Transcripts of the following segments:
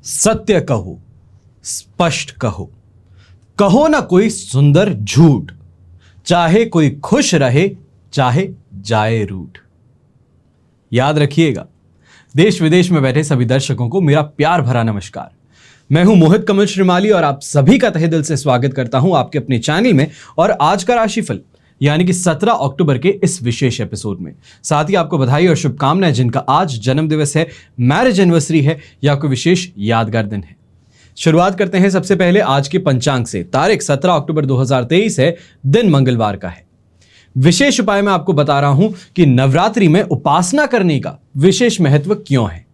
सत्य कहो, स्पष्ट कहो, कहो ना कोई सुंदर झूठ, चाहे कोई खुश रहे चाहे जाए रूठ। याद रखिएगा, देश विदेश में बैठे सभी दर्शकों को मेरा प्यार भरा नमस्कार। मैं हूं मोहित कमल श्रीमाली और आप सभी का तहे दिल से स्वागत करता हूं आपके अपने चैनल में और आज का राशिफल यानी कि 17 अक्टूबर के इस विशेष एपिसोड में। साथ ही आपको बधाई और शुभकामनाएं जिनका आज जन्म दिवस है, मैरिज एनिवर्सरी है या कोई विशेष यादगार दिन है। शुरुआत करते हैं सबसे पहले आज के पंचांग से। तारीख 17 अक्टूबर 2023 है, दिन मंगलवार का है। विशेष उपाय मैं आपको बता रहा हूं कि नवरात्रि में उपासना करने का विशेष महत्व क्यों है।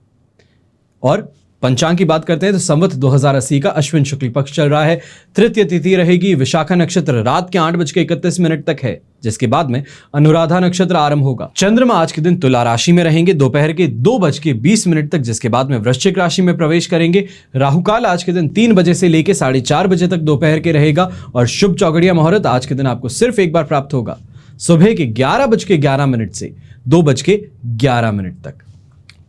और पंचांग की बात करते हैं तो संवत 2080 का अश्विन शुक्ल पक्ष चल रहा है। तृतीय तिथि रहेगी। विशाखा नक्षत्र रात के 8:31 तक है, जिसके बाद में अनुराधा नक्षत्र आरंभ होगा। चंद्रमा आज के दिन तुला राशि में रहेंगे दोपहर के 2:20 तक, जिसके बाद में वृश्चिक राशि में प्रवेश करेंगे। राहुकाल आज के दिन 3 बजे से लेकर 4:30 बजे तक दोपहर के रहेगा और शुभ चौगड़िया मुहूर्त आज के दिन आपको सिर्फ एक बार प्राप्त होगा, सुबह के 11:11 से 2:11 तक।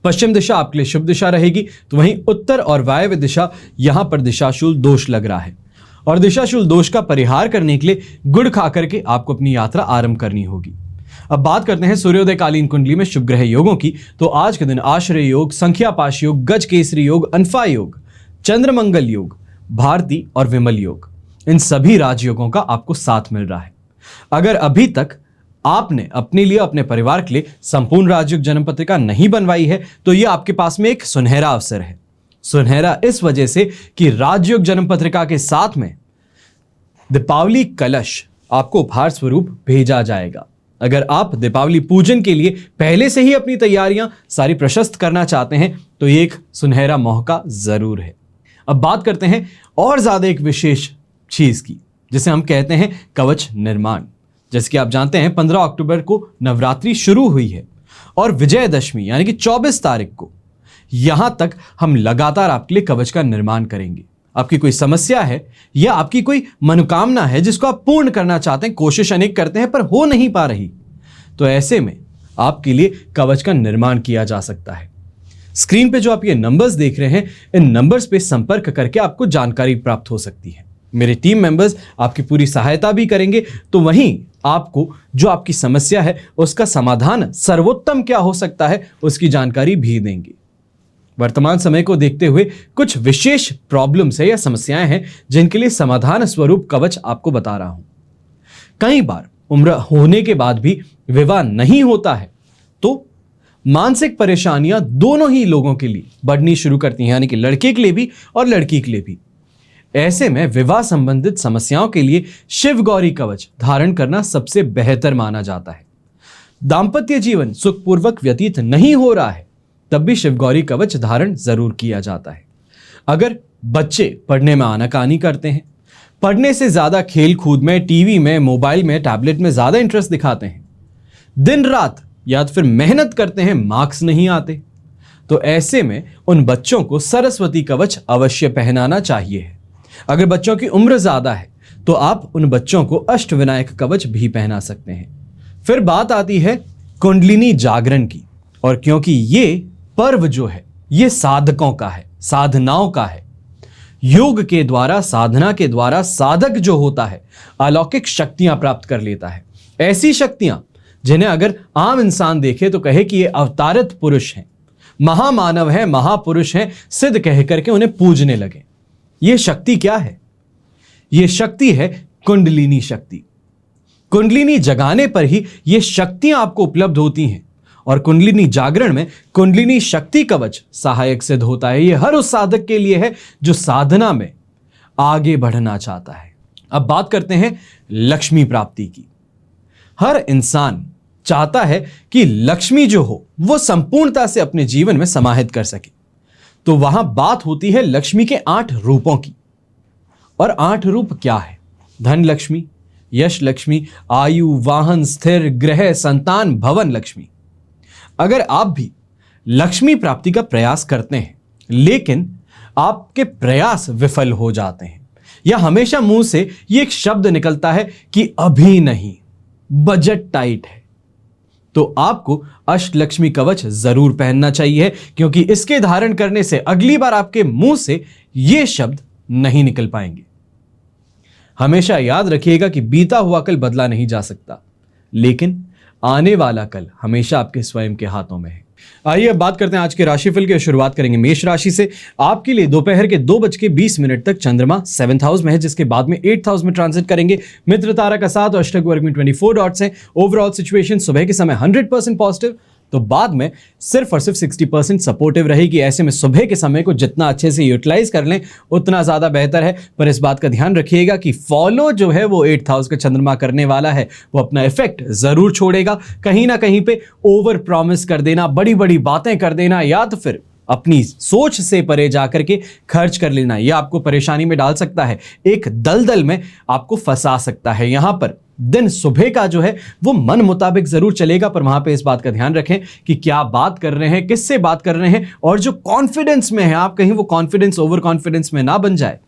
पश्चिम दिशा आपके लिए शुभ दिशा रहेगी, तो वहीं उत्तर और वायव्य दिशा यहां पर दिशाशूल दोष लग रहा है और दिशाशूल दोष का परिहार करने के लिए गुड़ खा करके आपको अपनी यात्रा आरंभ करनी होगी। अब बात करते हैं सूर्योदय कालीन कुंडली में शुभ ग्रह योगों की। तो आज के दिन आश्रय योग, संख्या पाश योग, गज केसरी योग, अनफा योग, चंद्रमंगल योग, भारती और विमल योग, इन सभी राजयोगों का आपको साथ मिल रहा है। अगर अभी तक आपने अपने लिए, अपने परिवार के लिए संपूर्ण राजयोग जन्म पत्रिका नहीं बनवाई है तो यह आपके पास में एक सुनहरा अवसर है। सुनहरा इस वजह से कि राजयोग जन्म पत्रिका के साथ में दीपावली कलश आपको उपहार स्वरूप भेजा जाएगा। अगर आप दीपावली पूजन के लिए पहले से ही अपनी तैयारियां सारी प्रशस्त करना चाहते हैं तो ये एक सुनहरा मौका जरूर है। अब बात करते हैं और ज्यादा एक विशेष चीज की, जिसे हम कहते हैं कवच निर्माण। जैसे कि आप जानते हैं 15 अक्टूबर को नवरात्रि शुरू हुई है और विजयदशमी यानी कि 24 तारीख को यहां तक हम लगातार आपके लिए कवच का निर्माण करेंगे। आपकी कोई समस्या है या आपकी कोई मनोकामना है जिसको आप पूर्ण करना चाहते हैं, कोशिश अनेक करते हैं पर हो नहीं पा रही, तो ऐसे में आपके लिए कवच का निर्माण किया जा सकता है। स्क्रीन पे जो आप ये नंबर्स देख रहे हैं, इन नंबर्स पे संपर्क करके आपको जानकारी प्राप्त हो सकती है। मेरे टीम मेंबर्स आपकी पूरी सहायता भी करेंगे, तो वहीं आपको जो आपकी समस्या है उसका समाधान सर्वोत्तम क्या हो सकता है उसकी जानकारी भी देंगे। वर्तमान समय को देखते हुए कुछ विशेष प्रॉब्लम्स है या समस्याएं हैं जिनके लिए समाधान स्वरूप कवच आपको बता रहा हूं। कई बार उम्र होने के बाद भी विवाह नहीं होता है तो मानसिक परेशानियां दोनों ही लोगों के लिए बढ़नी शुरू करती हैं, यानी कि लड़के के लिए भी और लड़की के लिए भी। ऐसे में विवाह संबंधित समस्याओं के लिए शिव गौरी कवच धारण करना सबसे बेहतर माना जाता है। दांपत्य जीवन सुखपूर्वक व्यतीत नहीं हो रहा है तब भी शिव गौरी कवच धारण जरूर किया जाता है। अगर बच्चे पढ़ने में आनाकानी करते हैं, पढ़ने से ज्यादा खेल कूद में, टीवी में, मोबाइल में, टैबलेट में ज्यादा इंटरेस्ट दिखाते हैं, दिन रात या फिर मेहनत करते हैं, मार्क्स नहीं आते, तो ऐसे में उन बच्चों को सरस्वती कवच अवश्य पहनाना चाहिए। अगर बच्चों की उम्र ज्यादा है तो आप उन बच्चों को अष्टविनायक कवच भी पहना सकते हैं। फिर बात आती है कुंडलिनी जागरण की, और क्योंकि ये पर्व जो है ये साधकों का है, साधनाओं का है। योग के द्वारा, साधना के द्वारा साधक जो होता है अलौकिक शक्तियां प्राप्त कर लेता है। ऐसी शक्तियां जिन्हें अगर आम इंसान देखे तो कहे कि ये अवतारित पुरुष हैं, महामानव हैं, महापुरुष हैं, सिद्ध कह करके उन्हें पूजने लगे। यह शक्ति क्या है? यह शक्ति है कुंडलिनी शक्ति। कुंडलिनी जगाने पर ही ये शक्तियां आपको उपलब्ध होती हैं और कुंडलिनी जागरण में कुंडलिनी शक्ति कवच सहायक सिद्ध होता है। यह हर उस साधक के लिए है जो साधना में आगे बढ़ना चाहता है। अब बात करते हैं लक्ष्मी प्राप्ति की। हर इंसान चाहता है कि लक्ष्मी जो हो वो संपूर्णता से अपने जीवन में समाहित कर सके, तो वहां बात होती है लक्ष्मी के 8 रूपों की। और 8 रूप क्या है? धन लक्ष्मी, यश लक्ष्मी, आयु, वाहन, स्थिर, ग्रह, संतान, भवन लक्ष्मी। अगर आप भी लक्ष्मी प्राप्ति का प्रयास करते हैं लेकिन आपके प्रयास विफल हो जाते हैं या हमेशा मुंह से ये एक शब्द निकलता है कि अभी नहीं, बजट टाइट है, तो आपको अष्टलक्ष्मी कवच जरूर पहनना चाहिए, क्योंकि इसके धारण करने से अगली बार आपके मुंह से ये शब्द नहीं निकल पाएंगे। हमेशा याद रखिएगा कि बीता हुआ कल बदला नहीं जा सकता, लेकिन आने वाला कल हमेशा आपके स्वयं के हाथों में है। आइए अब बात करते हैं आज के राशिफल की। शुरुआत करेंगे मेष राशि से। आपके लिए दोपहर के 2:20 तक चंद्रमा 7th हाउस में है, जिसके बाद में 8th हाउस में ट्रांजिट करेंगे। मित्र तारा का साथ अष्टक वर्ग में 24 डॉट्स है। ओवरऑल सिचुएशन सुबह के समय 100% पॉजिटिव, तो बाद में सिर्फ और सिर्फ 60% सपोर्टिव रहेगी। ऐसे में सुबह के समय को जितना अच्छे से यूटिलाइज कर लें उतना ज्यादा बेहतर है। पर इस बात का ध्यान रखिएगा कि फॉलो जो है वो 8th हाउस का चंद्रमा करने वाला है, वो अपना इफेक्ट जरूर छोड़ेगा। कहीं ना कहीं पे ओवर प्रॉमिस कर देना, बड़ी बड़ी बातें कर देना, या तो फिर अपनी सोच से परे जाकर के खर्च कर लेना, यह आपको परेशानी में डाल सकता है, एक दलदल में आपको फंसा सकता है। यहां पर दिन सुबह का जो है वो मन मुताबिक जरूर चलेगा, पर वहां पे इस बात का ध्यान रखें कि क्या बात कर रहे हैं, किससे बात कर रहे हैं, और जो कॉन्फिडेंस में है आप कहीं वो कॉन्फिडेंस ओवर कॉन्फिडेंस में ना बन जाए।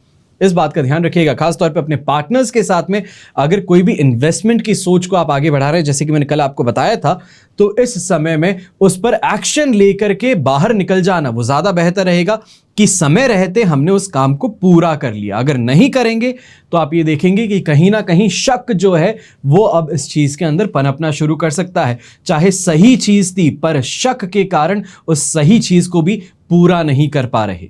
इस बात का ध्यान रखिएगा। खासतौर पे अपने पार्टनर्स के साथ में अगर कोई भी इन्वेस्टमेंट की सोच को आप आगे बढ़ा रहे हैं, जैसे कि मैंने कल आपको बताया था, तो इस समय में उस पर एक्शन लेकर के बाहर निकल जाना वो ज्यादा बेहतर रहेगा कि समय रहते हमने उस काम को पूरा कर लिया। अगर नहीं करेंगे तो आप ये देखेंगे कि कहीं ना कहीं शक जो है वो अब इस चीज के अंदर पनपना शुरू कर सकता है। चाहे सही चीज थी, पर शक के कारण उस सही चीज को भी पूरा नहीं कर पा रहे।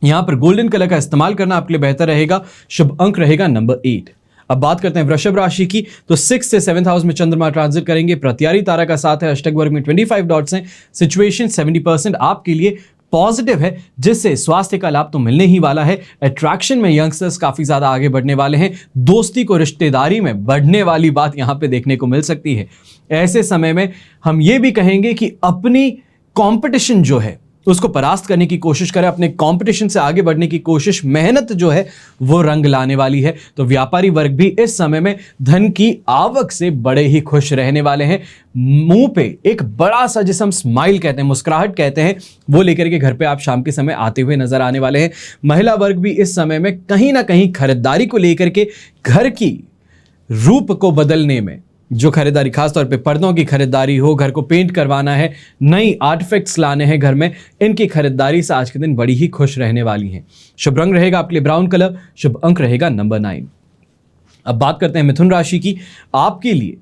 यहां पर गोल्डन कलर का इस्तेमाल करना आपके लिए बेहतर रहेगा। शुभ अंक रहेगा नंबर 8। अब बात करते हैं वृषभ राशि की। तो 6 से 7th हाउस में चंद्रमा ट्रांजिट करेंगे। प्रत्यारी तारा का साथ है, अष्टक वर्ग में 25 डॉट्स हैं। सिचुएशन 70% आपके लिए पॉजिटिव है, जिससे स्वास्थ्य का लाभ तो मिलने ही वाला है। अट्रैक्शन में यंगस्टर्स काफी ज्यादा आगे बढ़ने वाले हैं। दोस्ती को रिश्तेदारी में बढ़ने वाली बात यहां पे देखने को मिल सकती है। ऐसे समय में हम ये भी कहेंगे कि अपनी कंपटीशन जो है उसको परास्त करने की कोशिश करें, अपने कंपटीशन से आगे बढ़ने की कोशिश, मेहनत जो है वो रंग लाने वाली है। तो व्यापारी वर्ग भी इस समय में धन की आवक से बड़े ही खुश रहने वाले हैं। मुंह पे एक बड़ा सा, जिसे हम स्माइल कहते हैं, मुस्कुराहट कहते हैं, वो लेकर के घर पे आप शाम के समय आते हुए नजर आने वाले हैं। महिला वर्ग भी इस समय में कहीं ना कहीं खरीदारी को लेकर के, घर की रूप को बदलने में जो खरीदारी, खासतौर पे पर्दों की खरीदारी हो, घर को पेंट करवाना है, नई आर्टिफैक्ट्स लाने हैं घर में, इनकी खरीदारी से आज के दिन बड़ी ही खुश रहने वाली हैं। शुभ रंग रहेगा आपके लिए ब्राउन कलर। शुभ अंक रहेगा नंबर 9। अब बात करते हैं मिथुन राशि की। आपके लिए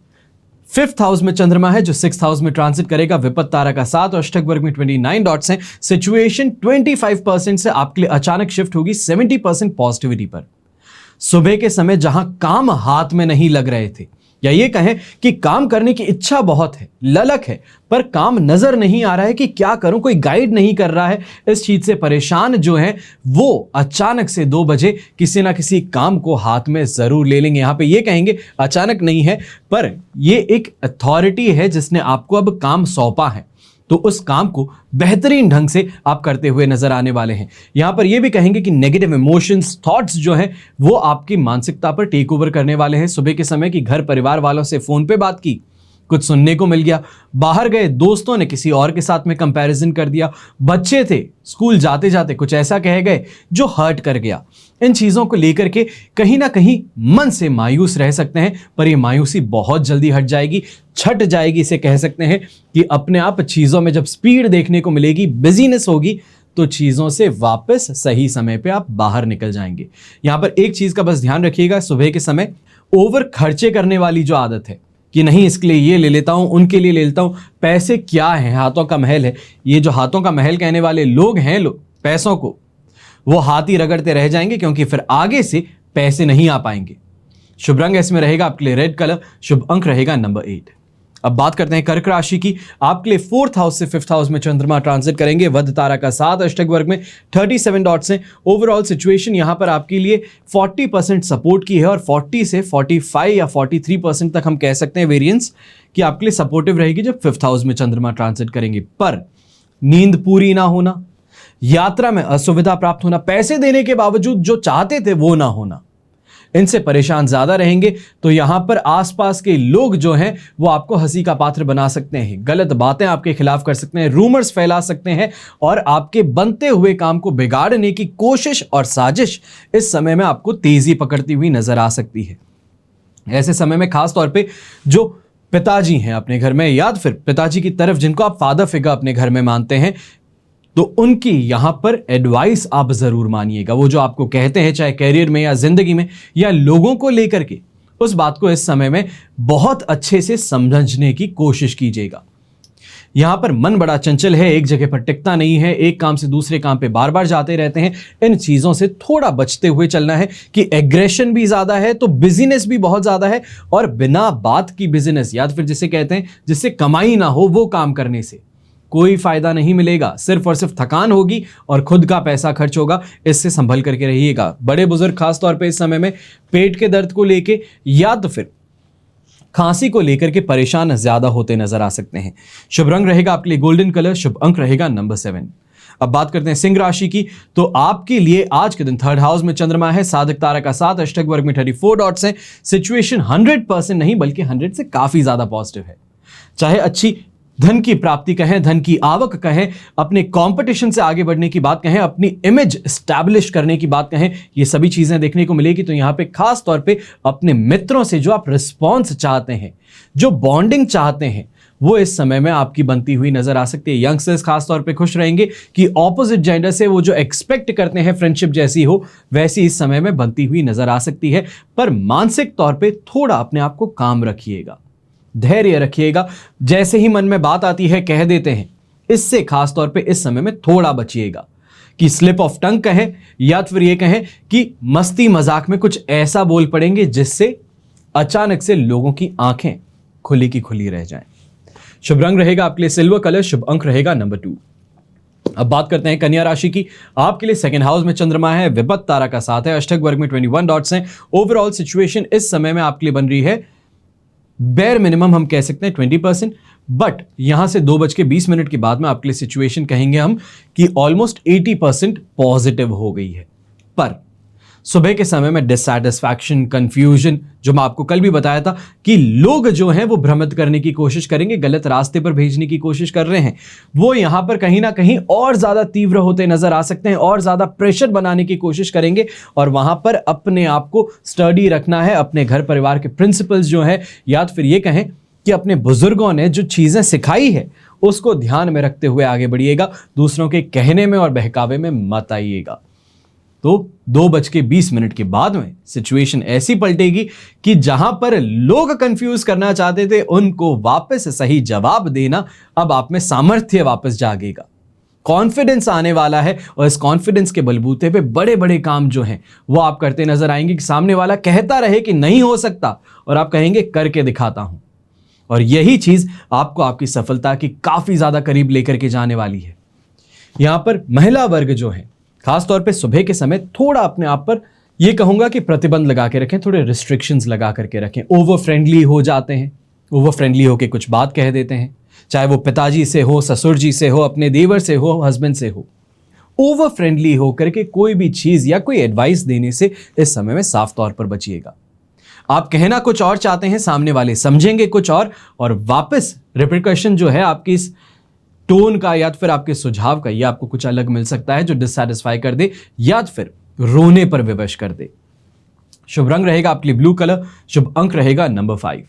5th हाउस में चंद्रमा है, जो 6th हाउस में ट्रांजिट करेगा। विपत तारा का साथ और अष्टक वर्ग में 29 डॉट्स हैं। सिचुएशन 25% से आपके लिए अचानक शिफ्ट होगी 70% पॉजिटिविटी पर। सुबह के समय जहां काम हाथ में नहीं लग रहे थे, या ये कहें कि काम करने की इच्छा बहुत है, ललक है, पर काम नजर नहीं आ रहा है कि क्या करूं, कोई गाइड नहीं कर रहा है, इस चीज से परेशान जो है वो अचानक से 2 बजे किसी ना किसी काम को हाथ में जरूर ले लेंगे। यहां पे ये कहेंगे अचानक नहीं है, पर ये एक अथॉरिटी है जिसने आपको अब काम सौंपा है, तो उस काम को बेहतरीन ढंग से आप करते हुए नजर आने वाले हैं। यहां पर यह भी कहेंगे कि नेगेटिव इमोशंस, थॉट्स जो हैं वो आपकी मानसिकता पर टेक ओवर करने वाले हैं। सुबह के समय की घर परिवार वालों से फोन पे बात की, कुछ सुनने को मिल गया, बाहर गए दोस्तों ने किसी और के साथ में कंपैरिजन कर दिया, बच्चे थे स्कूल जाते जाते कुछ ऐसा कह गए जो हर्ट कर गया। इन चीजों को लेकर के कहीं ना कहीं मन से मायूस रह सकते हैं, पर ये मायूसी बहुत जल्दी हट जाएगी, छट जाएगी। इसे कह सकते हैं कि अपने आप चीजों में जब स्पीड देखने को मिलेगी, बिजीनेस होगी, तो चीजों से वापस सही समय पे आप बाहर निकल जाएंगे। यहां पर एक चीज का बस ध्यान रखिएगा, सुबह के समय ओवर खर्चे करने वाली जो आदत है कि नहीं इसके लिए ये ले लेता हूं, उनके लिए ले लेता हूं, पैसे क्या है, हाथों का महल है। ये जो हाथों का महल कहने वाले लोग हैं, पैसों को वो हाथ ही रगड़ते रह जाएंगे, क्योंकि फिर आगे से पैसे नहीं आ पाएंगे। शुभ रंग इसमें रहेगा आपके लिए रेड कलर। शुभ अंक रहेगा नंबर 8। अब बात करते हैं कर्क राशि की। आपके लिए 4th हाउस से 5th हाउस में चंद्रमा ट्रांजिट करेंगे। वध तारा का साथ अष्टक वर्ग में 37 डॉट्स हैं। ओवरऑल सिचुएशन यहां पर आपके लिए 40% सपोर्ट की है, और 40 से 45 या 43% तक हम कह सकते हैं वेरिएंस कि आपके लिए सपोर्टिव रहेगी जब 5th हाउस में चंद्रमा ट्रांजिट करेंगे। पर नींद पूरी ना होना, यात्रा में असुविधा प्राप्त होना, पैसे देने के बावजूद जो चाहते थे वो ना होना, इनसे परेशान ज्यादा रहेंगे। तो यहां पर आसपास के लोग जो हैं वो आपको हंसी का पात्र बना सकते हैं, गलत बातें आपके खिलाफ कर सकते हैं, रूमर्स फैला सकते हैं, और आपके बनते हुए काम को बिगाड़ने की कोशिश और साजिश इस समय में आपको तेजी पकड़ती हुई नजर आ सकती है। ऐसे समय में खास तौर पे जो पिताजी हैं अपने घर में, या फिर पिताजी की तरफ जिनको आप फादर फिगर अपने घर में मानते हैं, तो उनकी यहां पर एडवाइस आप जरूर मानिएगा। वो जो आपको कहते हैं, चाहे कैरियर में या जिंदगी में या लोगों को लेकर के, उस बात को इस समय में बहुत अच्छे से समझने की कोशिश कीजिएगा। यहां पर मन बड़ा चंचल है, एक जगह पर टिकता नहीं है, एक काम से दूसरे काम पे बार बार जाते रहते हैं। इन चीजों से थोड़ा बचते हुए चलना है कि एग्रेशन भी ज्यादा है तो बिजीनेस भी बहुत ज्यादा है, और बिना बात की बिजीनेस, या फिर जिसे कहते हैं जिससे कमाई ना हो, वो काम करने से कोई फायदा नहीं मिलेगा। सिर्फ और सिर्फ थकान होगी और खुद का पैसा खर्च होगा। इससे संभल करके रहिएगा। बड़े बुजुर्ग खासतौर पे इस समय में पेट के दर्द को लेके या तो फिर खांसी को लेकर के परेशान ज्यादा होते नजर आ सकते हैं। शुभ रंग रहेगा आपके लिए गोल्डन कलर, शुभ अंक रहेगा नंबर 7। अब बात करते हैं सिंह राशि की। तो आपके लिए आज के दिन थर्ड हाउस में चंद्रमा है, साधक तारा का 7, अष्टक वर्ग में 34 डॉट्स हैं। सिचुएशन 100% नहीं बल्कि 100 से काफी ज्यादा पॉजिटिव है। चाहे अच्छी धन की प्राप्ति कहें, धन की आवक कहें, अपने कंपटीशन से आगे बढ़ने की बात कहें, अपनी इमेज स्टैब्लिश करने की बात कहें, ये सभी चीजें देखने को मिलेगी। तो यहां पे खास तौर पे अपने मित्रों से जो आप रिस्पॉन्स चाहते हैं, जो बॉन्डिंग चाहते हैं, वो इस समय में आपकी बनती हुई नजर आ सकती है। यंगस्टर्स खास तौर पे खुश रहेंगे कि ऑपोजिट जेंडर से वो जो एक्सपेक्ट करते हैं फ्रेंडशिप जैसी हो, वैसी इस समय में बनती हुई नजर आ सकती है। पर मानसिक तौर पे थोड़ा अपने आप को काम रखिएगा, धैर्य रखिएगा। जैसे ही मन में बात आती है कह देते हैं, इससे खास तौर पे इस समय में थोड़ा बचिएगा कि स्लिप ऑफ टंग कहें या फिर ये कहें कि मस्ती मजाक में कुछ ऐसा बोल पड़ेंगे जिससे अचानक से लोगों की आंखें खुली की खुली रह जाएं। शुभ रंग रहेगा आपके लिए सिल्वर कलर, शुभ अंक रहेगा नंबर 2। अब बात करते हैं कन्या राशि की। आपके लिए सेकंड हाउस में चंद्रमा है, विपत्त तारा का 7 है, अष्टक वर्ग में 21 डॉट्स हैं। ओवरऑल सिचुएशन इस समय में आपके लिए बन रही है बेयर मिनिमम हम कह सकते हैं 20%, बट यहां से 2:20 के बाद में आपके लिए सिचुएशन कहेंगे हम कि ऑलमोस्ट 80% पॉजिटिव हो गई है। पर सुबह के समय में डिससैटिस्फैक्शन, कंफ्यूजन, जो मैं आपको कल भी बताया था कि लोग जो हैं वो भ्रमित करने की कोशिश करेंगे, गलत रास्ते पर भेजने की कोशिश कर रहे हैं, वो यहां पर कहीं ना कहीं और ज्यादा तीव्र होते नजर आ सकते हैं, और ज्यादा प्रेशर बनाने की कोशिश करेंगे। और वहां पर अपने आप को स्टडी रखना है, अपने घर परिवार के प्रिंसिपल्स जो है, या फिर ये कहें कि अपने बुजुर्गों ने जो चीजें सिखाई है उसको ध्यान में रखते हुए आगे बढ़िएगा। दूसरों के कहने में और बहकावे में मत आइएगा। तो 2:20 के बाद में सिचुएशन ऐसी पलटेगी कि जहां पर लोग कंफ्यूज करना चाहते थे, उनको वापस सही जवाब देना, अब आप में सामर्थ्य वापस जागेगा, कॉन्फिडेंस आने वाला है, और इस कॉन्फिडेंस के बलबूते पे बड़े बड़े काम जो हैं वो आप करते नजर आएंगे कि सामने वाला कहता रहे कि नहीं हो सकता और आप कहेंगे करके दिखाता हूं। और यही चीज आपको आपकी सफलता की काफी ज्यादा करीब लेकर के जाने वाली है। यहां पर महिला वर्ग जो है खासतौर पे सुबह के समय थोड़ा अपने आप पर ये कहूंगा कि प्रतिबंध लगा के रखें, थोड़े रिस्ट्रिक्शंस लगा करके रखें। ओवर फ्रेंडली हो जाते हैं, ओवर फ्रेंडली होके कुछ बात कह देते हैं, चाहे वो पिताजी से हो, ससुर जी से हो, अपने देवर से हो, हस्बैंड से हो। ओवर फ्रेंडली होकर के कोई भी चीज या कोई एडवाइस देने से इस समय में साफ तौर पर बचिएगा। आप कहना कुछ और चाहते हैं, सामने वाले समझेंगे कुछ और वापस रिपरकशन जो है आपकी इस टोन का या फिर आपके सुझाव का, ये आपको कुछ अलग मिल सकता है जो डिससैटिस्फाई कर दे या फिर रोने पर विवश कर दे। शुभ रंग रहेगा आपके लिए ब्लू कलर, शुभ अंक रहेगा नंबर 5।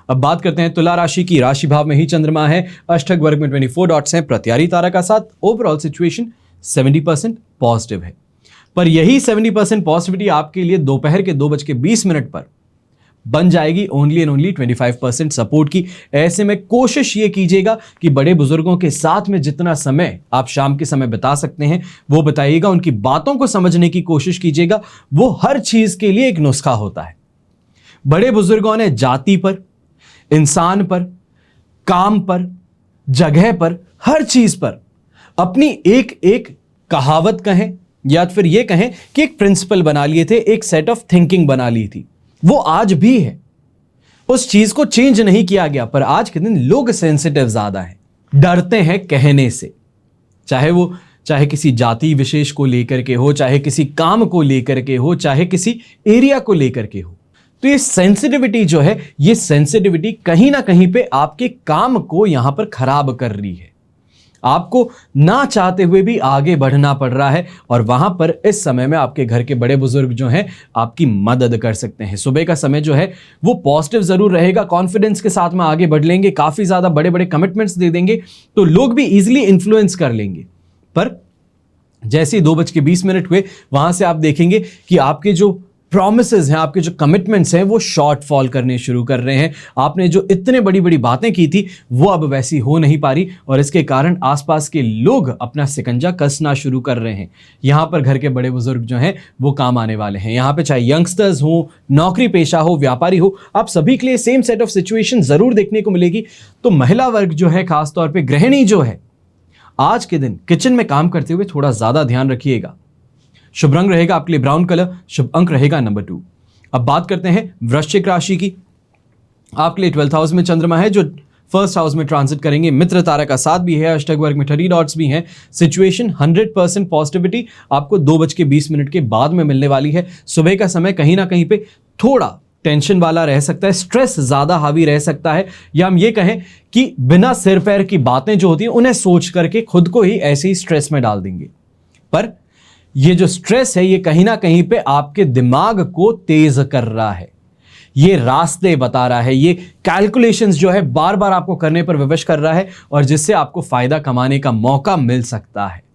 अब बात करते हैं तुला राशि की। राशि भाव में ही चंद्रमा है, अष्टक वर्ग में 24 डॉट्स हैं, प्रत्यारी तारा का 7। ओवरऑल सिचुएशन 70% पॉजिटिव है। पर यही 70% पॉजिटिविटी आपके लिए दोपहर के 2:20 पर बन जाएगी ओनली एंड ओनली 25% सपोर्ट की। ऐसे में कोशिश ये कीजिएगा कि बड़े बुजुर्गों के साथ में जितना समय आप शाम के समय बिता सकते हैं वो बताइएगा, उनकी बातों को समझने की कोशिश कीजिएगा। वो हर चीज के लिए एक नुस्खा होता है। बड़े बुजुर्गों ने जाति पर, इंसान पर, काम पर, जगह पर, हर चीज पर अपनी एक एक कहावत कहें या फिर ये कहें कि एक प्रिंसिपल बना लिए थे, एक सेट ऑफ थिंकिंग बना ली थी। वो आज भी है, उस चीज को चेंज नहीं किया गया। पर आज के दिन लोग सेंसिटिव ज्यादा हैं, डरते हैं कहने से, चाहे किसी जाति विशेष को लेकर के हो, चाहे किसी काम को लेकर के हो, चाहे किसी एरिया को लेकर के हो। तो ये सेंसिटिविटी जो है, ये सेंसिटिविटी कहीं ना कहीं पे आपके काम को यहां पर खराब कर रही है। आपको ना चाहते हुए भी आगे बढ़ना पड़ रहा है और वहां पर इस समय में आपके घर के बड़े बुजुर्ग जो हैं आपकी मदद कर सकते हैं। सुबह का समय जो है वो पॉजिटिव जरूर रहेगा, कॉन्फिडेंस के साथ में आगे बढ़ लेंगे, काफी ज्यादा बड़े बड़े कमिटमेंट्स दे देंगे तो लोग भी इजीली इन्फ्लुएंस कर लेंगे। पर जैसे ही 2:20 हुए वहां से आप देखेंगे कि आपके जो प्रॉमिसेस हैं, आपके जो कमिटमेंट्स हैं वो शॉर्ट फॉल करने शुरू कर रहे हैं। आपने जो इतने बड़ी बड़ी बातें की थी वो अब वैसी हो नहीं पा रही और इसके कारण आसपास के लोग अपना शिकंजा कसना शुरू कर रहे हैं। यहां पर घर के बड़े बुजुर्ग जो हैं वो काम आने वाले हैं। यहां पे चाहे यंगस्टर्स हो, नौकरी पेशा हो, व्यापारी हो, आप सभी के लिए सेम सेट ऑफ सिचुएशन जरूर देखने को मिलेगी। तो महिला वर्ग जो है, खासतौर पर गृहिणी जो है, आज के दिन किचन में काम करते हुए थोड़ा ज्यादा ध्यान रखिएगा। शुभ रंग रहेगा आपके लिए ब्राउन कलर, शुभ अंक रहेगा नंबर 2। अब बात करते हैं वृश्चिक राशि की। आपके लिए 12th हाउस में चंद्रमा है जो फर्स्ट हाउस में ट्रांजिट करेंगे। मित्र तारा का साथ भी है, अष्टक वर्ग में 30 डॉट्स भी हैं। सिचुएशन 100% पॉजिटिविटी आपको 2:20 के बाद में मिलने वाली है। सुबह का समय कहीं ना कहीं पे थोड़ा टेंशन वाला रह सकता है, स्ट्रेस ज्यादा हावी रह सकता है, या हम ये कहें कि बिना सिर पैर की बातें जो होती हैं उन्हें सोच करके खुद को ही ऐसे ही स्ट्रेस में डाल देंगे। पर ये जो स्ट्रेस है ये कहीं ना कहीं पे आपके दिमाग को तेज कर रहा है, ये रास्ते बता रहा है, ये कैलकुलेशंस जो है बार बार आपको करने पर विवश कर रहा है और जिससे आपको फायदा कमाने का मौका मिल सकता है।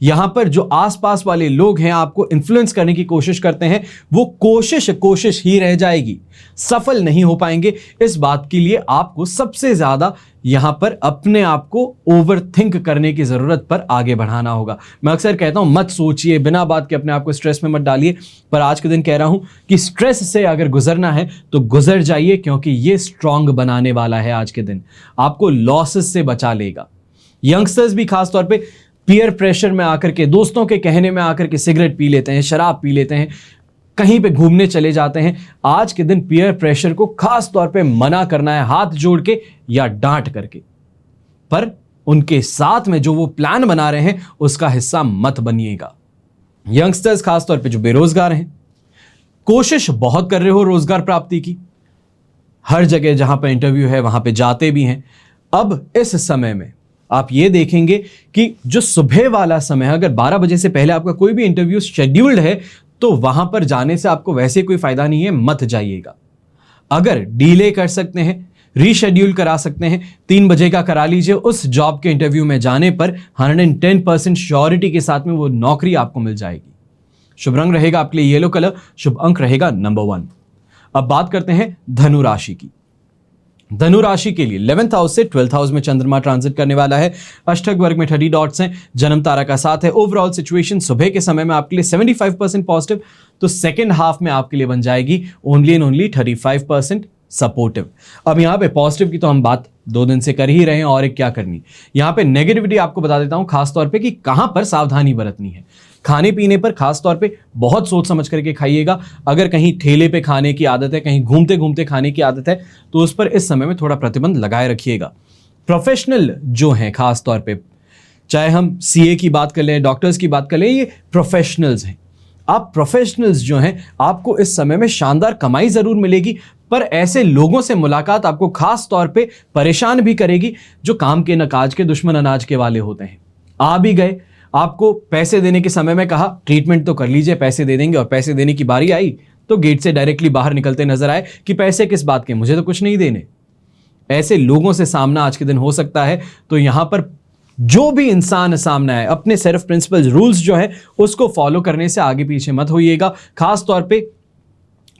यहां पर जो आसपास वाले लोग हैं आपको इन्फ्लुएंस करने की कोशिश करते हैं, वो कोशिश ही रह जाएगी, सफल नहीं हो पाएंगे। इस बात के लिए आपको सबसे ज्यादा यहां पर अपने आप को ओवर थिंक करने की जरूरत पर आगे बढ़ाना होगा। मैं अक्सर कहता हूं मत सोचिए, बिना बात के अपने आप को स्ट्रेस में मत डालिए, पर आज के दिन कह रहा हूं कि स्ट्रेस से अगर गुजरना है तो गुजर जाइए, क्योंकि ये स्ट्रांग बनाने वाला है। आज के दिन आपको लॉसेस से बचा लेगा। यंगस्टर्स भी खासतौर पर पीयर प्रेशर में आकर के, दोस्तों के कहने में आकर के सिगरेट पी लेते हैं, शराब पी लेते हैं, कहीं पे घूमने चले जाते हैं। आज के दिन पीयर प्रेशर को खास तौर पे मना करना है, हाथ जोड़ के या डांट करके। पर उनके साथ में जो वो प्लान बना रहे हैं उसका हिस्सा मत बनिएगा। यंगस्टर्स खासतौर पे जो बेरोजगार हैं, कोशिश बहुत कर रहे हो रोजगार प्राप्ति की, हर जगह जहां पर इंटरव्यू है वहां पे जाते भी हैं। अब इस समय में आप ये देखेंगे कि जो सुबह वाला समय है, अगर 12 बजे से पहले आपका कोई भी इंटरव्यू शेड्यूल्ड है तो वहां पर जाने से आपको वैसे कोई फायदा नहीं है, मत जाइएगा। अगर डीले कर सकते हैं, रीशेड्यूल करा सकते हैं, 3 बजे का करा लीजिए। उस जॉब के इंटरव्यू में जाने पर 110% श्योरिटी के साथ में वो नौकरी आपको मिल जाएगी। शुभ रंग रहेगा आपके लिए येलो कलर, शुभ अंक रहेगा नंबर 1। अब बात करते हैं धनु राशि की। धनु राशि के लिए 11th हाउस से 12th हाउस में चंद्रमा ट्रांजिट करने वाला है। अष्टक वर्ग में 30 डॉट्स हैं, जन्म तारा का साथ है। ओवरऑल सिचुएशन सुबह के समय में आपके लिए 75% पॉजिटिव, तो सेकेंड हाफ में आपके लिए बन जाएगी ओनली एंड ओनली 35% सपोर्टिव। अब यहाँ पे पॉजिटिव की तो हम बात 2 दिन से कर ही रहे हैं, और एक क्या करनी। यहाँ पे नेगेटिविटी आपको बता देता हूं खासतौर पे कि कहां पर सावधानी बरतनी है। खाने पीने पर खासतौर पे बहुत सोच समझ करके खाइएगा। अगर कहीं ठेले पे खाने की आदत है, कहीं घूमते घूमते खाने की आदत है, तो उस पर इस समय में थोड़ा प्रतिबंध लगाए रखिएगा। प्रोफेशनल जो हैं खासतौर पे, चाहे हम सीए की बात कर लें, डॉक्टर्स की बात कर लें, ये प्रोफेशनल्स हैं। आप प्रोफेशनल्स जो हैं, आपको इस समय में शानदार कमाई जरूर मिलेगी, पर ऐसे लोगों से मुलाकात आपको खास तौर पे परेशान भी करेगी जो काम के न काज के, दुश्मन अनाज के वाले होते हैं। आ भी गए, आपको पैसे देने के समय में कहा ट्रीटमेंट तो कर लीजिए, पैसे दे देंगे, और पैसे देने की बारी आई तो गेट से डायरेक्टली बाहर निकलते नजर आए कि पैसे किस बात के, मुझे तो कुछ नहीं देने। ऐसे लोगों से सामना आज के दिन हो सकता है। तो यहां पर जो भी इंसान सामना है, अपने सेल्फ प्रिंसिपल्स, रूल्स जो है उसको फॉलो करने से आगे पीछे मत होइएगा। खास तौर पे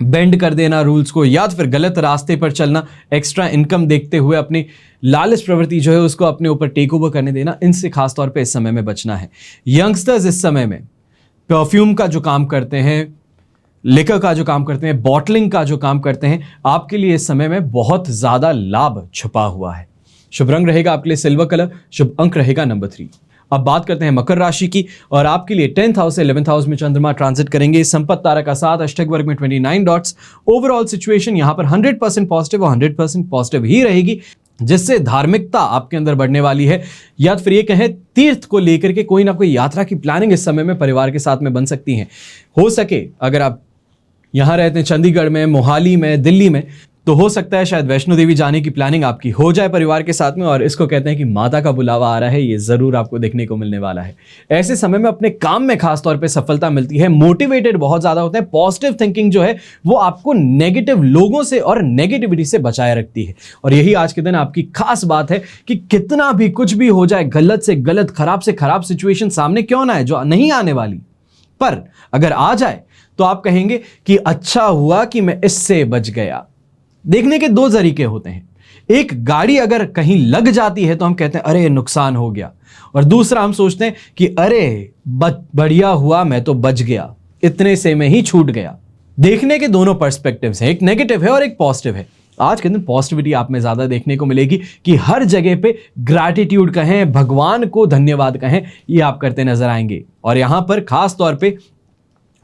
बेंड कर देना रूल्स को, या फिर गलत रास्ते पर चलना, एक्स्ट्रा इनकम देखते हुए अपनी लालच प्रवृत्ति जो है उसको अपने ऊपर टेक ओवर करने देना, इनसे खास तौर पे इस समय में बचना है। यंगस्टर्स इस समय में परफ्यूम का जो काम करते हैं, लिकर का जो काम करते हैं, बॉटलिंग का जो काम करते हैं, आपके लिए इस समय में बहुत ज्यादा लाभ छुपा हुआ है। शुभ रंग रहेगा आपके लिए सिल्वर कलर, शुभ अंक रहेगा नंबर 3। अब बात करते हैं मकर राशि की, और आपके लिए 10th हाउस से 11th हाउस में चंद्रमा ट्रांजिट करेंगे। संपत तारा का साथ, अष्टक वर्ग में 29 डॉट्स। ओवरऑल सिचुएशन यहां पर 100% पॉजिटिव और 100% पॉजिटिव ही रहेगी, जिससे धार्मिकता आपके अंदर बढ़ने वाली है, या फिर ये कहें तीर्थ को लेकर के कोई ना कोई यात्रा की प्लानिंग इस समय में परिवार के साथ में बन सकती है। हो सके अगर आप यहां रहते हैं चंडीगढ़ में, मोहाली में, दिल्ली में, तो हो सकता है शायद वैष्णो देवी जाने की प्लानिंग आपकी हो जाए परिवार के साथ में, और इसको कहते हैं कि माता का बुलावा आ रहा है, ये जरूर आपको देखने को मिलने वाला है। ऐसे समय में अपने काम में खास तौर पे सफलता मिलती है, मोटिवेटेड बहुत ज्यादा होते हैं, पॉजिटिव थिंकिंग जो है वो आपको नेगेटिव लोगों से और नेगेटिविटी से बचाए रखती है। और यही आज के दिन आपकी खास बात है कि कितना भी कुछ भी हो जाए, गलत से गलत, खराब से खराब सिचुएशन सामने क्यों ना है जो नहीं आने वाली, पर अगर आ जाए तो आप कहेंगे कि अच्छा हुआ कि मैं इससे बच गया। देखने के दो तरीके होते हैं, एक गाड़ी अगर कहीं लग जाती है तो हम कहते हैं अरे नुकसान हो गया, और दूसरा हम सोचते हैं कि अरे बढ़िया हुआ मैं तो बच गया, इतने से मैं ही छूट गया। देखने के दोनों पर्सपेक्टिव्स हैं, एक नेगेटिव है और एक पॉजिटिव है। आज के दिन पॉजिटिविटी आप में ज्यादा देखने को मिलेगी कि हर जगह पे ग्रैटिट्यूड कहें, भगवान को धन्यवाद कहें, ये आप करते नजर आएंगे। और यहां पर खास तौर पे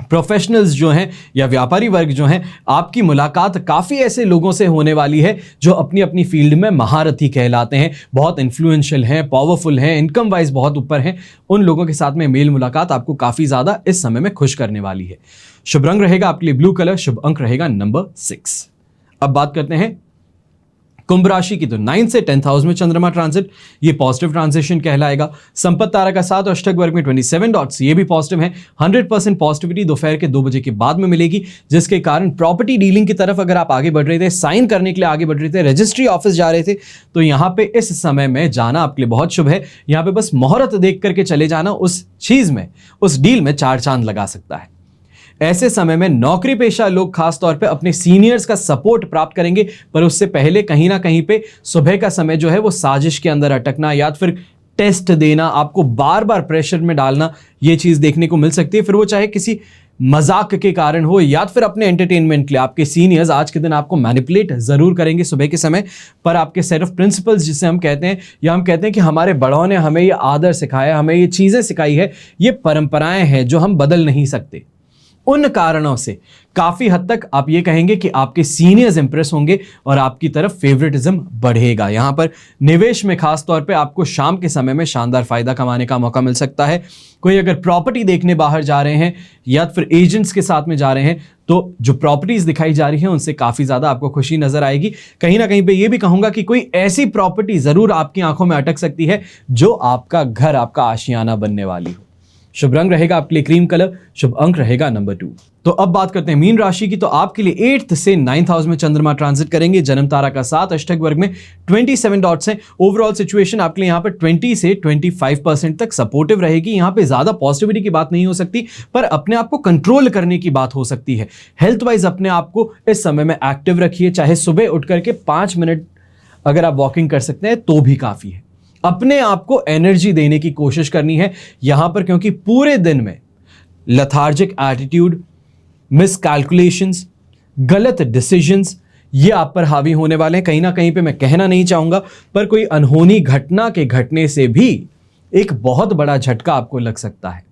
प्रोफेशनल्स जो हैं या व्यापारी वर्ग जो हैं, आपकी मुलाकात काफ़ी ऐसे लोगों से होने वाली है जो अपनी अपनी फील्ड में महारथी कहलाते हैं, बहुत इन्फ्लुएंशियल हैं, पावरफुल हैं, इनकम वाइज बहुत ऊपर हैं। उन लोगों के साथ में मेल मुलाकात आपको काफ़ी ज़्यादा इस समय में खुश करने वाली है। शुभ रंग रहेगा आपके लिए ब्लू कलर, शुभ अंक रहेगा नंबर 6। अब बात करते हैं कुंभ राशि की, तो 9 से 10th हाउस में चंद्रमा ट्रांजिट, ये पॉजिटिव ट्रांजिशन कहलाएगा। संपत्ति तारा का 7 अष्टक वर्ग में 27 डॉट्स, ये भी पॉजिटिव है। 100% पॉजिटिविटी दोपहर के 2 बजे के बाद में मिलेगी, जिसके कारण प्रॉपर्टी डीलिंग की तरफ अगर आप आगे बढ़ रहे थे, साइन करने के लिए आगे बढ़ रहे थे, रजिस्ट्री ऑफिस जा रहे थे, तो यहाँ पे इस समय में जाना आपके लिए बहुत शुभ है। यहाँ पे बस मुहूर्त देख करके चले जाना, उस चीज में, उस डील में 4 चांद लगा सकता है। ऐसे समय में नौकरी पेशा लोग खास तौर पे अपने सीनियर्स का सपोर्ट प्राप्त करेंगे, पर उससे पहले कहीं ना कहीं पे सुबह का समय जो है वो साजिश के अंदर अटकना या फिर टेस्ट देना, आपको बार बार प्रेशर में डालना, ये चीज देखने को मिल सकती है। फिर वो चाहे किसी मजाक के कारण हो या फिर अपने एंटरटेनमेंट के लिए, आपके सीनियर्स आज के दिन आपको मैनिपुलेट जरूर करेंगे सुबह के समय, पर आपके सेट ऑफ प्रिंसिपल्स जिसे हम कहते हैं, या हम कहते हैं कि हमारे बड़ों ने हमें ये आदर सिखाया, हमें ये चीजें सिखाई है, ये परंपराएं हैं जो हम बदल नहीं सकते। उन कारणों से काफी हद तक आप ये कहेंगे कि आपके सीनियर्स इंप्रेस होंगे और आपकी तरफ फेवरेटिज्म बढ़ेगा। यहां पर निवेश में खास तौर पे आपको शाम के समय में शानदार फायदा कमाने का मौका मिल सकता है। कोई अगर प्रॉपर्टी देखने बाहर जा रहे हैं या फिर एजेंट्स के साथ में जा रहे हैं, तो जो प्रॉपर्टीज दिखाई जा रही हैं उनसे काफी ज्यादा आपको खुशी नजर आएगी। कहीं ना कहीं पे ये भी कहूंगा कि कोई ऐसी प्रॉपर्टी जरूर आपकी आंखों में अटक सकती है जो आपका घर, आपका आशियाना बनने वाली हो। शुभ रंग रहेगा आपके लिए क्रीम कलर, शुभ अंक रहेगा नंबर 2। तो अब बात करते हैं मीन राशि की, तो आपके लिए 8th से 9th हाउस में चंद्रमा ट्रांजिट करेंगे। जन्म तारा का 7 अष्टक वर्ग में 27 डॉट्स हैं। ओवरऑल सिचुएशन आपके लिए यहाँ पर 20 से 25% तक सपोर्टिव रहेगी। यहाँ पे ज्यादा पॉजिटिविटी की बात नहीं हो सकती, पर अपने आप को कंट्रोल करने की बात हो सकती है। हेल्थ वाइज अपने आप को इस समय में एक्टिव रखिए, चाहे सुबह उठ करके 5 मिनट अगर आप वॉकिंग कर सकते हैं तो भी काफी है। अपने आप को एनर्जी देने की कोशिश करनी है यहां पर, क्योंकि पूरे दिन में लथार्जिक एटीट्यूड, मिसकैलकुलेशंस, गलत डिसीजंस, ये आप पर हावी होने वाले हैं। कहीं ना कहीं पे मैं कहना नहीं चाहूंगा, पर कोई अनहोनी घटना के घटने से भी एक बहुत बड़ा झटका आपको लग सकता है।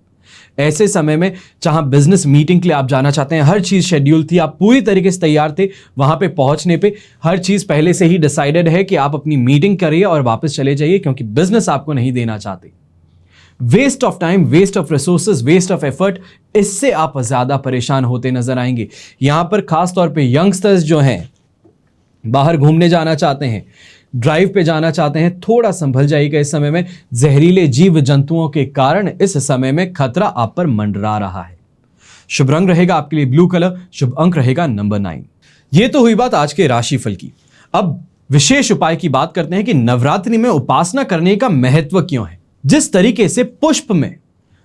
ऐसे समय में जहां बिजनेस मीटिंग के लिए आप जाना चाहते हैं, हर चीज शेड्यूल थी, आप पूरी तरीके से तैयार थे, वहां पे पहुंचने पे हर चीज पहले से ही डिसाइडेड है कि आप अपनी मीटिंग करिए और वापस चले जाइए, क्योंकि बिजनेस आपको नहीं देना चाहते। Waste of time, waste of resources, waste of effort, इससे आप ज्यादा परेशान होते नजर आएंगे। यहां पर खास तौर पर यंगस्टर्स जो हैं, बाहर घूमने जाना चाहते हैं, ड्राइव पे जाना चाहते हैं, थोड़ा संभल जाइएगा इस समय में। जहरीले जीव जंतुओं के कारण इस समय में खतरा आप पर मंडरा रहा है। शुभ रंग रहेगा आपके लिए ब्लू कलर, शुभ अंक रहेगा नंबर 9। ये तो हुई बात आज के राशिफल की। अब विशेष उपाय की बात करते हैं कि नवरात्रि में उपासना करने का महत्व क्यों है। जिस तरीके से पुष्प में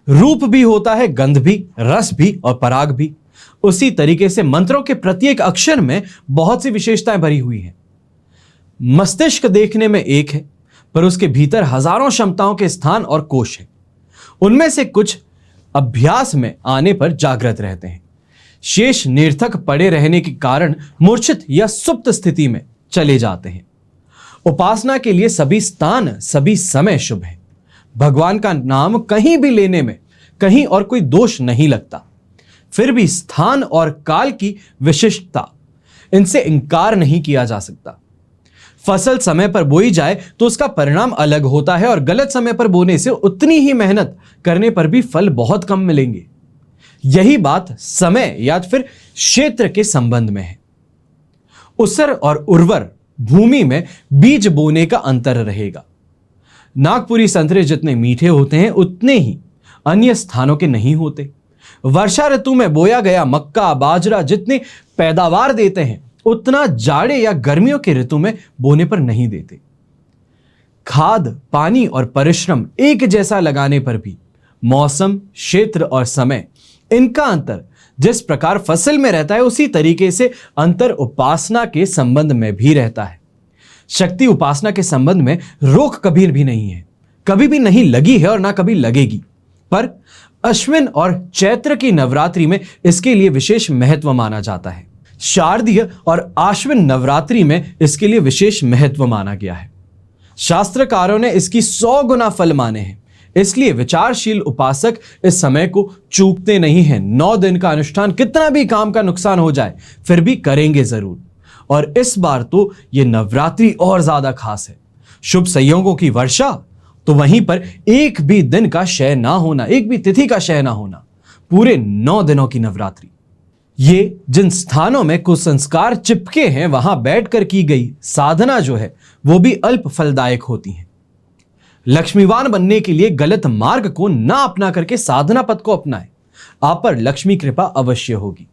रूप भी होता है, गंध भी, रस भी और पराग भी, उसी तरीके से मंत्रों के प्रत्येक अक्षर में बहुत सी विशेषताएं भरी हुई हैं। मस्तिष्क देखने में एक है, पर उसके भीतर हजारों क्षमताओं के स्थान और कोश हैं। उनमें से कुछ अभ्यास में आने पर जागृत रहते हैं, शेष निरर्थक पड़े रहने के कारण मूर्छित या सुप्त स्थिति में चले जाते हैं। उपासना के लिए सभी स्थान, सभी समय शुभ है। भगवान का नाम कहीं भी लेने में कहीं और कोई दोष नहीं लगता। फिर भी स्थान और काल की विशिष्टता, इनसे इंकार नहीं किया जा सकता। फसल समय पर बोई जाए तो उसका परिणाम अलग होता है, और गलत समय पर बोने से उतनी ही मेहनत करने पर भी फल बहुत कम मिलेंगे। यही बात समय या फिर क्षेत्र के संबंध में है। उसर और उर्वर भूमि में बीज बोने का अंतर रहेगा। नागपुरी संतरे जितने मीठे होते हैं उतने ही अन्य स्थानों के नहीं होते। वर्षा ऋतु में बोया गया मक्का बाजरा जितने पैदावार देते हैं उतना जाड़े या गर्मियों के ऋतु में बोने पर नहीं देते। खाद पानी और परिश्रम एक जैसा लगाने पर भी मौसम क्षेत्र और समय इनका अंतर जिस प्रकार फसल में रहता है उसी तरीके से अंतर उपासना के संबंध में भी रहता है। शक्ति उपासना के संबंध में रोक कभी भी नहीं है, कभी भी नहीं लगी है और ना कभी लगेगी। पर अश्विन और चैत्र की नवरात्रि में इसके लिए विशेष महत्व माना जाता है। शारदीय और आश्विन नवरात्रि में इसके लिए विशेष महत्व माना गया है। शास्त्रकारों ने इसकी 100 गुना फल माने हैं, इसलिए विचारशील उपासक इस समय को चूकते नहीं हैं। 9 दिन का अनुष्ठान कितना भी काम का नुकसान हो जाए फिर भी करेंगे जरूर। और इस बार तो ये नवरात्रि और ज्यादा खास है। शुभ संयोगों की वर्षा, तो वहीं पर एक भी दिन का क्षय ना होना, एक भी तिथि का क्षय ना होना, पूरे 9 दिनों की नवरात्रि। ये जिन स्थानों में कुसंस्कार चिपके हैं वहां बैठकर की गई साधना जो है वो भी अल्प फलदायक होती है। लक्ष्मीवान बनने के लिए गलत मार्ग को ना अपना करके साधना पथ को अपनाएं, आप पर लक्ष्मी कृपा अवश्य होगी।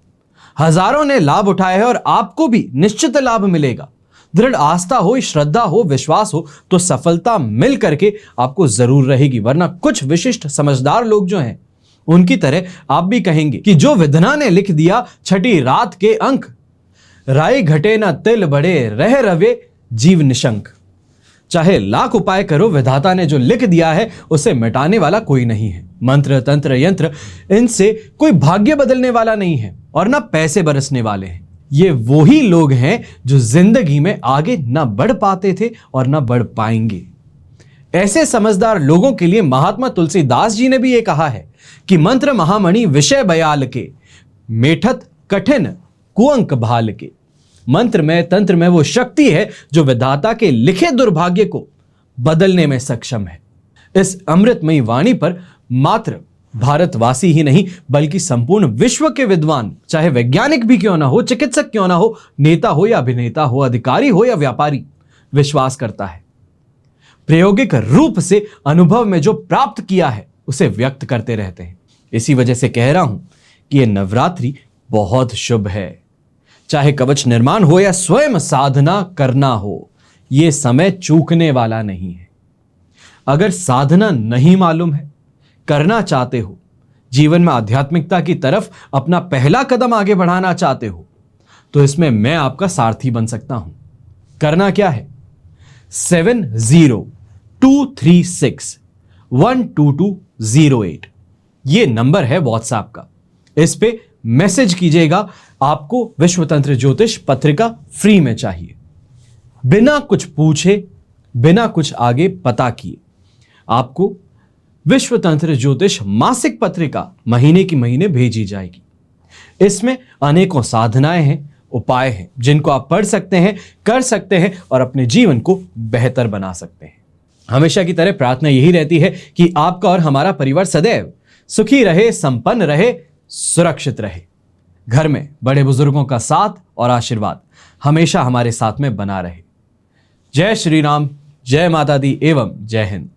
हजारों ने लाभ उठाए हैं और आपको भी निश्चित लाभ मिलेगा। दृढ़ आस्था हो, श्रद्धा हो, विश्वास हो तो सफलता मिल करके आपको जरूर रहेगी। वरना कुछ विशिष्ट समझदार लोग जो हैं उनकी तरह आप भी कहेंगे कि जो विधना ने लिख दिया छठी रात के अंक, राय घटे ना तिल बड़े रह रवे जीव निशंक। चाहे लाख उपाय करो, विधाता ने जो लिख दिया है उसे मिटाने वाला कोई नहीं है। मंत्र तंत्र यंत्र इनसे कोई भाग्य बदलने वाला नहीं है और ना पैसे बरसने वाले हैं। ये वही लोग हैं जो जिंदगी में आगे ना बढ़ पाते थे और ना बढ़ पाएंगे। ऐसे समझदार लोगों के लिए महात्मा तुलसीदास जी ने भी ये कहा है कि मंत्र महामणि विषय बयाल के, मेठत कठिन कुअंक भाल के। मंत्र में तंत्र में वो शक्ति है जो विधाता के लिखे दुर्भाग्य को बदलने में सक्षम है। इस अमृतमयी वाणी पर मात्र भारतवासी ही नहीं बल्कि संपूर्ण विश्व के विद्वान, चाहे वैज्ञानिक भी क्यों ना हो, चिकित्सक क्यों ना हो, नेता हो या अभिनेता हो, अधिकारी हो या व्यापारी, विश्वास करता है। प्रायोगिक रूप से अनुभव में जो प्राप्त किया है उसे व्यक्त करते रहते हैं। इसी वजह से कह रहा हूं कि यह नवरात्रि बहुत शुभ है। चाहे कवच निर्माण हो या स्वयं साधना करना हो, यह समय चूकने वाला नहीं है। अगर साधना नहीं मालूम है, करना चाहते हो, जीवन में आध्यात्मिकता की तरफ अपना पहला कदम आगे बढ़ाना चाहते हो, तो इसमें मैं आपका सारथी बन सकता हूं। करना क्या है? 7023612208 ये नंबर है व्हाट्सएप का। इस पे मैसेज कीजिएगा। आपको विश्व तंत्र ज्योतिष पत्रिका फ्री में चाहिए, बिना कुछ पूछे, बिना कुछ आगे पता किए आपको विश्व तंत्र ज्योतिष मासिक पत्रिका महीने की महीने भेजी जाएगी। इसमें अनेकों साधनाएं हैं, उपाय हैं जिनको आप पढ़ सकते हैं, कर सकते हैं और अपने जीवन को बेहतर बना सकते हैं। हमेशा की तरह प्रार्थना यही रहती है कि आपका और हमारा परिवार सदैव सुखी रहे, संपन्न रहे, सुरक्षित रहे। घर में बड़े बुजुर्गों का साथ और आशीर्वाद हमेशा हमारे साथ में बना रहे। जय श्री राम, जय माता दी एवं जय हिंद।